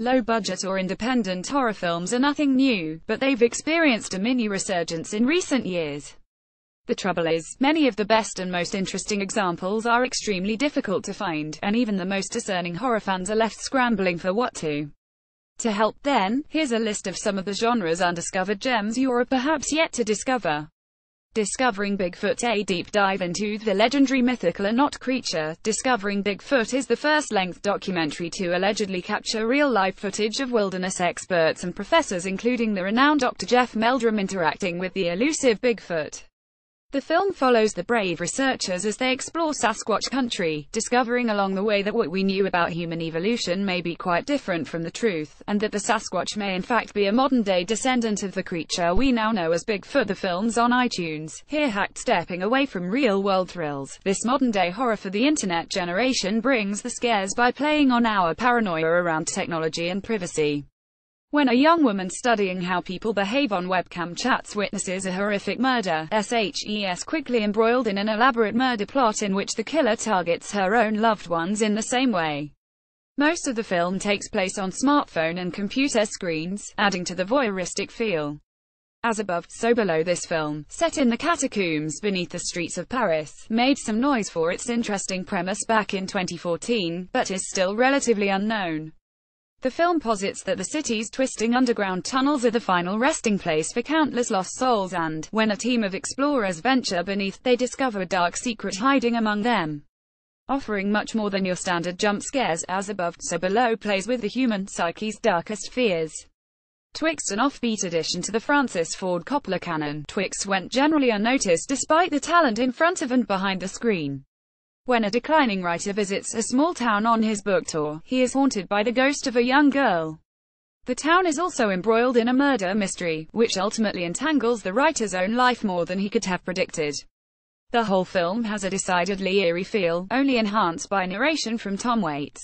Low-budget or independent horror films are nothing new, but they've experienced a mini-resurgence in recent years. The trouble is, many of the best and most interesting examples are extremely difficult to find, and even the most discerning horror fans are left scrambling for what to. To help then, here's a list of some of the genre's undiscovered gems you're perhaps yet to discover. Discovering Bigfoot, a deep dive into the legendary mythical and not creature. Discovering Bigfoot is the first-length documentary to allegedly capture real-life footage of wilderness experts and professors, including the renowned Dr. Jeff Meldrum, interacting with the elusive Bigfoot. The film follows the brave researchers as they explore Sasquatch country, discovering along the way that what we knew about human evolution may be quite different from the truth, and that the Sasquatch may in fact be a modern-day descendant of the creature we now know as Bigfoot. The film's on iTunes. Here, hacked, stepping away from real-world thrills. This modern-day horror for the internet generation brings the scares by playing on our paranoia around technology and privacy. When a young woman studying how people behave on webcam chats witnesses a horrific murder, SHES quickly embroiled in an elaborate murder plot in which the killer targets her own loved ones in the same way. Most of the film takes place on smartphone and computer screens, adding to the voyeuristic feel. As above, so below. This film, set in the catacombs beneath the streets of Paris, made some noise for its interesting premise back in 2014, but is still relatively unknown. The film posits that the city's twisting underground tunnels are the final resting place for countless lost souls, and, when a team of explorers venture beneath, they discover a dark secret hiding among them. Offering much more than your standard jump scares, As Above, So Below plays with the human psyche's darkest fears. Twixt, an offbeat addition to the Francis Ford Coppola canon, Twixt went generally unnoticed despite the talent in front of and behind the screen. When a declining writer visits a small town on his book tour, he is haunted by the ghost of a young girl. The town is also embroiled in a murder mystery, which ultimately entangles the writer's own life more than he could have predicted. The whole film has a decidedly eerie feel, only enhanced by narration from Tom Waits.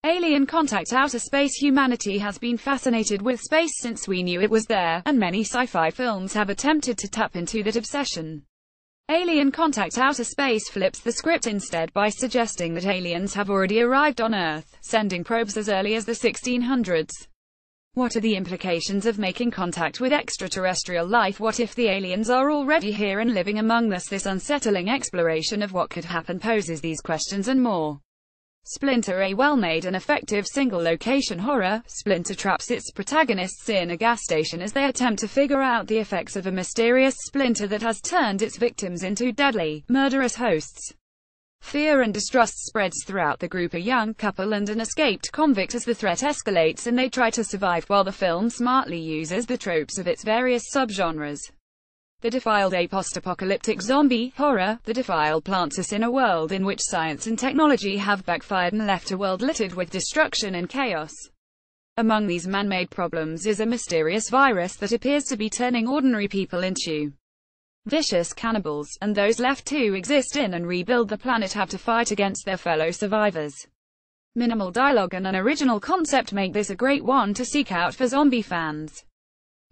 Alien Contact, Outer Space. Humanity has been fascinated with space since we knew it was there, and many sci-fi films have attempted to tap into that obsession. Alien Contact, Outer Space flips the script instead by suggesting that aliens have already arrived on Earth, sending probes as early as the 1600s. What are the implications of making contact with extraterrestrial life? What if the aliens are already here and living among us? This unsettling exploration of what could happen poses these questions and more. Splinter, a well-made and effective single-location horror. Splinter traps its protagonists in a gas station as they attempt to figure out the effects of a mysterious splinter that has turned its victims into deadly, murderous hosts. Fear and distrust spreads throughout the group, a young couple and an escaped convict, as the threat escalates and they try to survive, while the film smartly uses the tropes of its various subgenres. The Defiled, a post-apocalyptic zombie horror. The Defiled plants us in a world in which science and technology have backfired and left a world littered with destruction and chaos. Among these man-made problems is a mysterious virus that appears to be turning ordinary people into vicious cannibals, and those left to exist in and rebuild the planet have to fight against their fellow survivors. Minimal dialogue and an original concept make this a great one to seek out for zombie fans.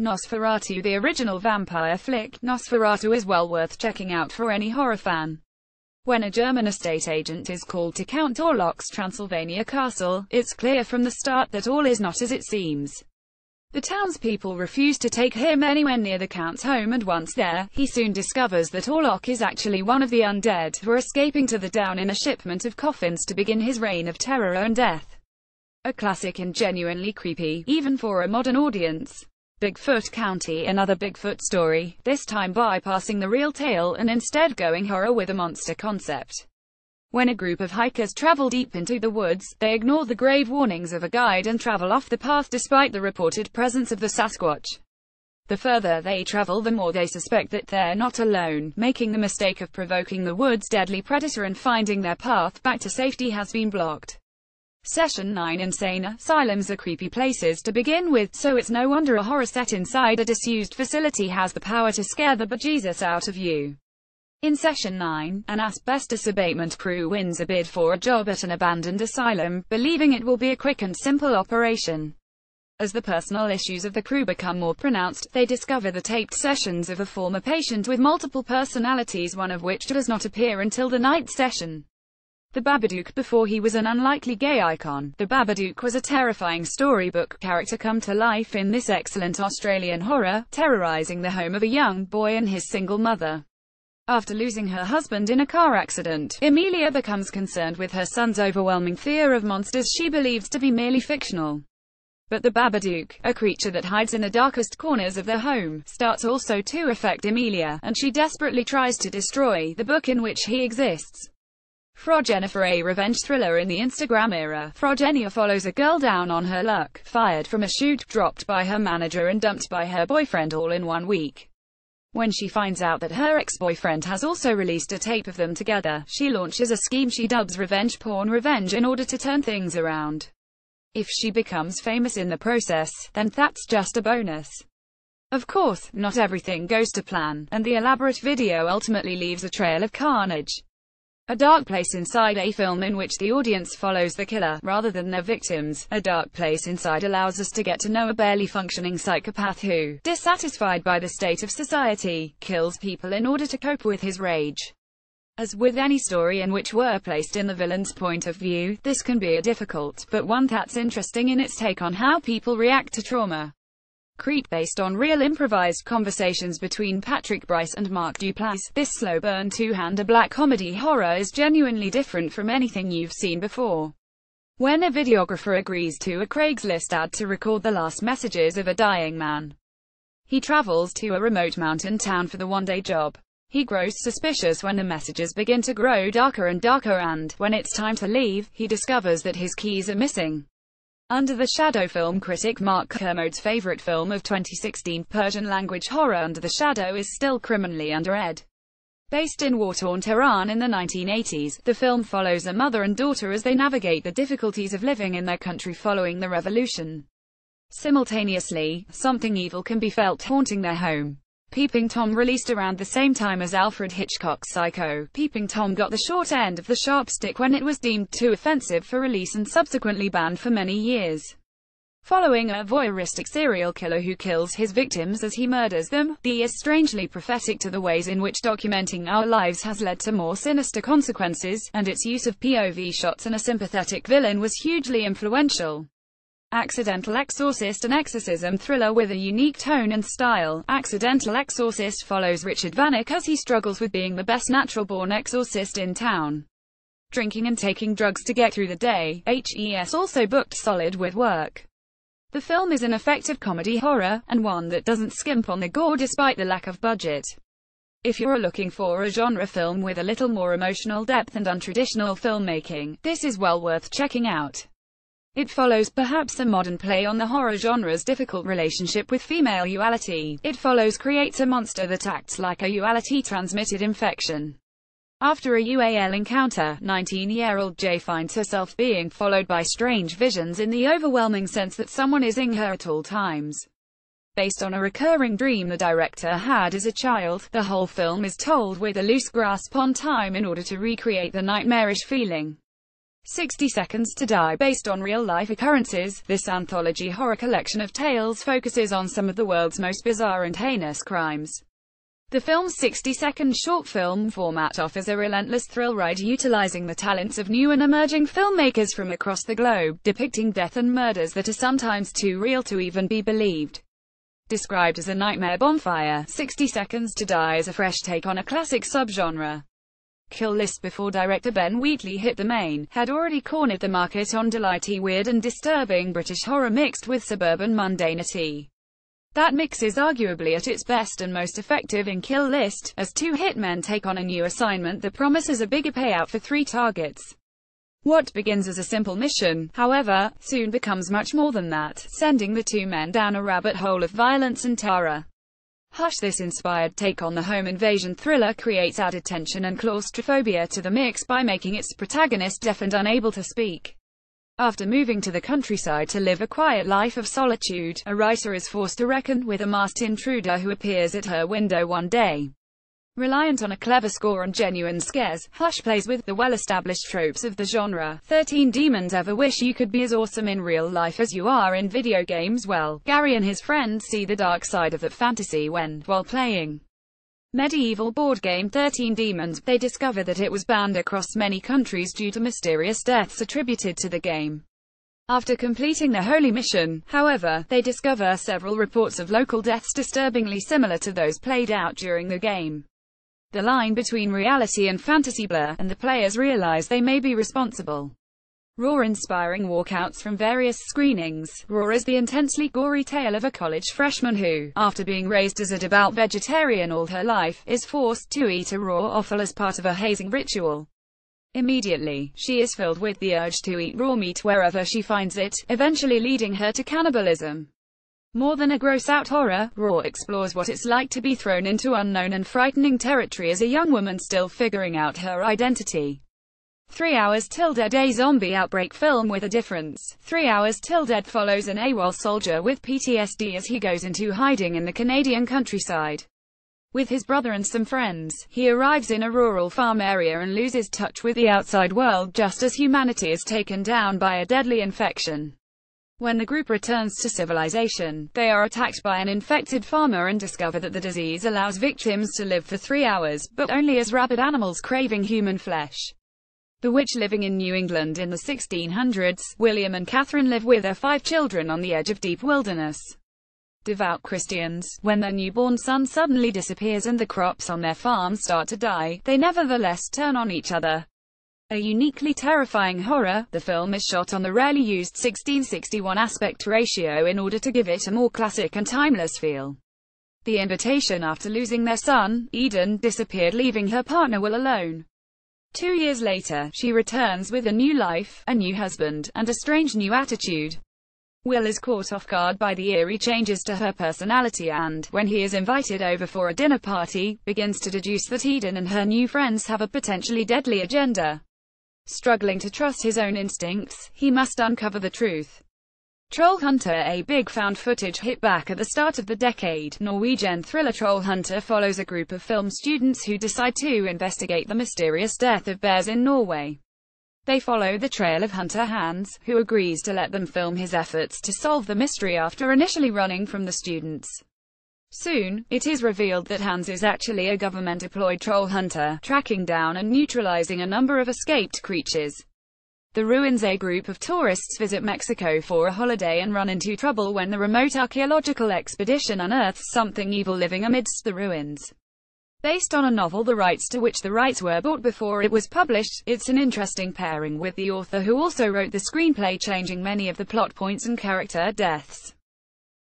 Nosferatu, the original vampire flick. Nosferatu is well worth checking out for any horror fan. When a German estate agent is called to Count Orlok's Transylvania castle, it's clear from the start that all is not as it seems. The townspeople refuse to take him anywhere near the Count's home, and once there, he soon discovers that Orlok is actually one of the undead, who are escaping to the Down in a shipment of coffins to begin his reign of terror and death. A classic and genuinely creepy, even for a modern audience. Bigfoot County, another Bigfoot story, this time bypassing the real tale and instead going horror with a monster concept. When a group of hikers travel deep into the woods, they ignore the grave warnings of a guide and travel off the path despite the reported presence of the Sasquatch. The further they travel, the more they suspect that they're not alone, making the mistake of provoking the wood's deadly predator and finding their path back to safety has been blocked. Session 9. Insane asylums are creepy places to begin with, so it's no wonder a horror set inside a disused facility has the power to scare the bejesus out of you. In Session 9, an asbestos abatement crew wins a bid for a job at an abandoned asylum, believing it will be a quick and simple operation. As the personal issues of the crew become more pronounced, they discover the taped sessions of a former patient with multiple personalities, one of which does not appear until the ninth session. The Babadook. Before he was an unlikely gay icon, the Babadook was a terrifying storybook character come to life in this excellent Australian horror, terrorizing the home of a young boy and his single mother. After losing her husband in a car accident, Emilia becomes concerned with her son's overwhelming fear of monsters she believes to be merely fictional. But the Babadook, a creature that hides in the darkest corners of their home, starts also to affect Emilia, and she desperately tries to destroy the book in which he exists. Frogenifer, a revenge thriller in the Instagram era. Frogenia follows a girl down on her luck, fired from a shoot, dropped by her manager and dumped by her boyfriend all in 1 week. When she finds out that her ex-boyfriend has also released a tape of them together, she launches a scheme she dubs revenge porn revenge in order to turn things around. If she becomes famous in the process, then that's just a bonus. Of course, not everything goes to plan, and the elaborate video ultimately leaves a trail of carnage. A Dark Place Inside, a film in which the audience follows the killer, rather than their victims. A Dark Place Inside allows us to get to know a barely functioning psychopath who, dissatisfied by the state of society, kills people in order to cope with his rage. As with any story in which we're placed in the villain's point of view, this can be a difficult, but one that's interesting in its take on how people react to trauma. Creep, based on real improvised conversations between Patrick Brice and Mark Duplass. This slow-burn two-hander black comedy horror is genuinely different from anything you've seen before. When a videographer agrees to a Craigslist ad to record the last messages of a dying man, he travels to a remote mountain town for the one-day job. He grows suspicious when the messages begin to grow darker and darker, and, when it's time to leave, he discovers that his keys are missing. Under the Shadow, film critic Mark Kermode's favorite film of 2016, Persian-language horror Under the Shadow is still criminally underread. Based in war-torn Tehran in the 1980s, the film follows a mother and daughter as they navigate the difficulties of living in their country following the revolution. Simultaneously, something evil can be felt haunting their home. Peeping Tom, released around the same time as Alfred Hitchcock's Psycho, Peeping Tom got the short end of the sharp stick when it was deemed too offensive for release and subsequently banned for many years. Following a voyeuristic serial killer who kills his victims as he murders them, the is strangely prophetic to the ways in which documenting our lives has led to more sinister consequences, and its use of POV shots and a sympathetic villain was hugely influential. Accidental Exorcist, an exorcism thriller with a unique tone and style. Accidental Exorcist follows Richard Vanek as he struggles with being the best natural-born exorcist in town, drinking and taking drugs to get through the day. HES also booked solid with work. The film is an effective comedy horror, and one that doesn't skimp on the gore despite the lack of budget. If you're looking for a genre film with a little more emotional depth and untraditional filmmaking, this is well worth checking out. It follows perhaps a modern play on the horror genre's difficult relationship with female uality. It follows creates a monster that acts like a uality-transmitted infection. After a UAL encounter, 19-year-old Jay finds herself being followed by strange visions in the overwhelming sense that someone is in her at all times. Based on a recurring dream the director had as a child, the whole film is told with a loose grasp on time in order to recreate the nightmarish feeling. 60 Seconds to Die, based on real-life occurrences, this anthology horror collection of tales focuses on some of the world's most bizarre and heinous crimes. The film's 60-second short film format offers a relentless thrill ride utilizing the talents of new and emerging filmmakers from across the globe, depicting death and murders that are sometimes too real to even be believed. Described as a nightmare bonfire, 60 Seconds to Die is a fresh take on a classic subgenre. Kill List, before director Ben Wheatley hit the main, had already cornered the market on delighty weird and disturbing British horror mixed with suburban mundanity. That mix is arguably at its best and most effective in Kill List, as two hitmen take on a new assignment that promises a bigger payout for 3 targets. What begins as a simple mission, however, soon becomes much more than that, sending the two men down a rabbit hole of violence and terror. Hush, this inspired take on the home invasion thriller creates added tension and claustrophobia to the mix by making its protagonist deaf and unable to speak. After moving to the countryside to live a quiet life of solitude, a writer is forced to reckon with a masked intruder who appears at her window one day. Reliant on a clever score and genuine scares, Hush plays with the well-established tropes of the genre. 13 Demons. Ever wish you could be as awesome in real life as you are in video games? Well, Gary and his friends see the dark side of that fantasy when, while playing medieval board game 13 Demons. They discover that it was banned across many countries due to mysterious deaths attributed to the game. After completing the Holy Mission, however, they discover several reports of local deaths disturbingly similar to those played out during the game. The line between reality and fantasy blur, and the players realize they may be responsible. Raw. Inspiring walkouts from various screenings. Raw is the intensely gory tale of a college freshman who, after being raised as a devout vegetarian all her life, is forced to eat a raw offal as part of a hazing ritual. Immediately, she is filled with the urge to eat raw meat wherever she finds it, eventually leading her to cannibalism. More than a gross-out horror, Raw explores what it's like to be thrown into unknown and frightening territory as a young woman still figuring out her identity. 3 Hours Till Dead. A zombie outbreak film with a difference. 3 Hours Till Dead follows an AWOL soldier with PTSD as he goes into hiding in the Canadian countryside. With his brother and some friends, he arrives in a rural farm area and loses touch with the outside world just as humanity is taken down by a deadly infection. When the group returns to civilization, they are attacked by an infected farmer and discover that the disease allows victims to live for 3 hours, but only as rabid animals craving human flesh. The witch. Living in New England in the 1600s, William and Catherine live with their 5 children on the edge of deep wilderness. Devout Christians, when their newborn son suddenly disappears and the crops on their farm start to die, they nevertheless turn on each other. A uniquely terrifying horror, the film is shot on the rarely used 16:61 aspect ratio in order to give it a more classic and timeless feel. The Invitation. After losing their son, Eden disappeared, leaving her partner Will alone. 2 years later, she returns with a new life, a new husband, and a strange new attitude. Will is caught off guard by the eerie changes to her personality and, when he is invited over for a dinner party, begins to deduce that Eden and her new friends have a potentially deadly agenda. Struggling to trust his own instincts, he must uncover the truth. Trollhunter. A big found footage hit back at the start of the decade. Norwegian thriller Trollhunter follows a group of film students who decide to investigate the mysterious death of bears in Norway. They follow the trail of hunter Hans, who agrees to let them film his efforts to solve the mystery after initially running from the students. Soon, it is revealed that Hans is actually a government-deployed troll hunter, tracking down and neutralizing a number of escaped creatures. The Ruins. A group of tourists visit Mexico for a holiday and run into trouble when the remote archaeological expedition unearths something evil living amidst the ruins. Based on a novel the rights to which the rights were bought before it was published, it's an interesting pairing with the author who also wrote the screenplay, changing many of the plot points and character deaths.